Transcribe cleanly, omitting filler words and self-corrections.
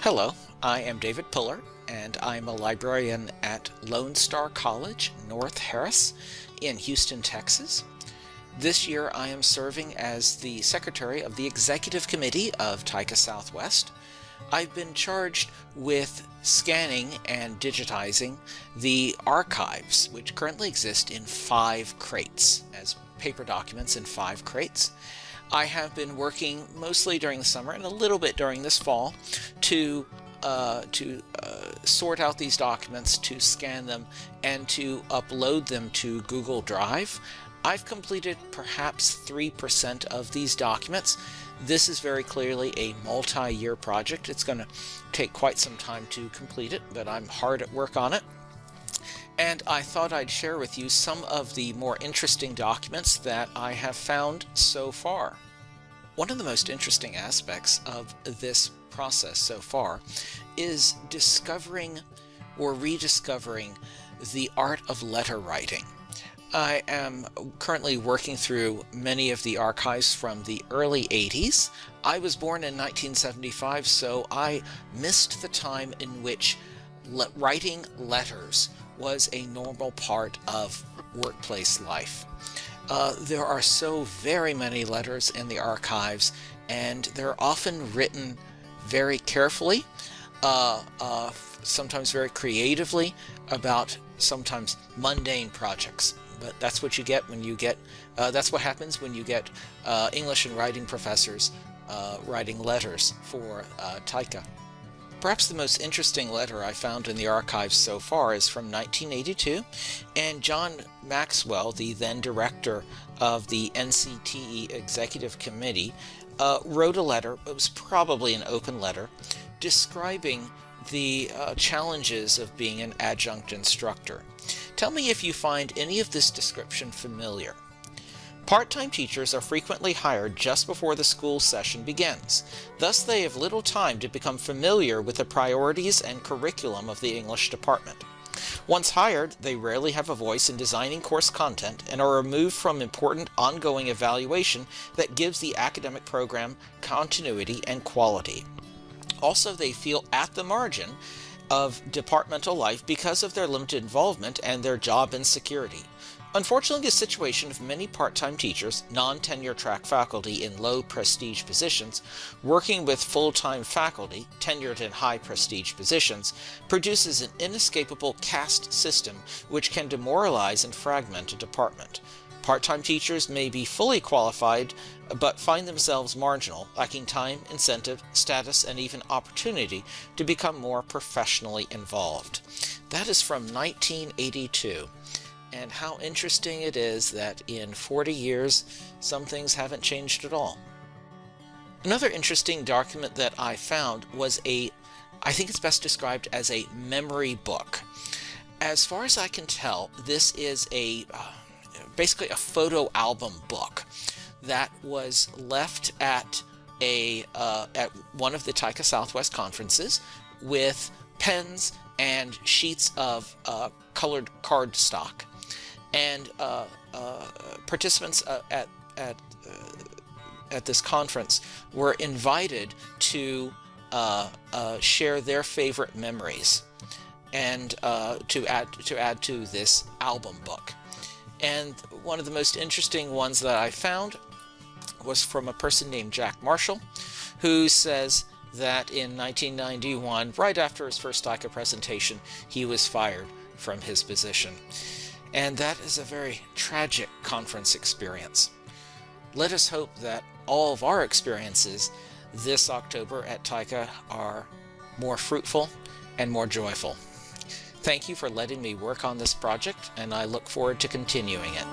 Hello, I am David Puller, and I'm a librarian at Lone Star College, North Harris, in Houston, Texas. This year I am serving as the secretary of the executive committee of TYCA-Southwest. I've been charged with scanning and digitizing the archives, which currently exist in 5 crates, as paper documents in 5 crates. I have been working mostly during the summer and a little bit during this fall to sort out these documents, to scan them, and to upload them to Google Drive. I've completed perhaps 3% of these documents. This is very clearly a multi-year project. It's going to take quite some time to complete it, but I'm hard at work on it. And I thought I'd share with you some of the more interesting documents that I have found so far. One of the most interesting aspects of this process so far is discovering or rediscovering the art of letter writing. I am currently working through many of the archives from the early 80s. I was born in 1975, so I missed the time in which writing letters was a normal part of workplace life. There are so very many letters in the archives, and they're often written very carefully, sometimes very creatively, about sometimes mundane projects. But that's what you get when you get, that's what happens when you get English and writing professors writing letters for TYCA. Perhaps the most interesting letter I found in the archives so far is from 1982, and John Maxwell, the then director of the NCTE Executive Committee, wrote a letter. It was probably an open letter, describing the challenges of being an adjunct instructor. Tell me if you find any of this description familiar. Part-time teachers are frequently hired just before the school session begins. Thus, they have little time to become familiar with the priorities and curriculum of the English department. Once hired, they rarely have a voice in designing course content and are removed from important ongoing evaluation that gives the academic program continuity and quality. Also, they feel at the margin of departmental life because of their limited involvement and their job insecurity. Unfortunately, the situation of many part-time teachers, non-tenure track faculty in low-prestige positions, working with full-time faculty, tenured in high-prestige positions, produces an inescapable caste system which can demoralize and fragment a department. Part-time teachers may be fully qualified, but find themselves marginal, lacking time, incentive, status, and even opportunity to become more professionally involved. That is from 1982. And how interesting it is that in 40 years, some things haven't changed at all. Another interesting document that I found was I think it's best described as a memory book. As far as I can tell, this is basically a photo album book that was left at one of the TYCA-Southwest conferences with pens and sheets of colored cardstock. And participants at this conference were invited to share their favorite memories and to add to this album book. And one of the most interesting ones that I found was from a person named Jack Marshall, who says that in 1991, right after his first TYCA presentation, he was fired from his position. And that is a very tragic conference experience. Let us hope that all of our experiences this October at TYCA are more fruitful and more joyful. Thank you for letting me work on this project, and I look forward to continuing it.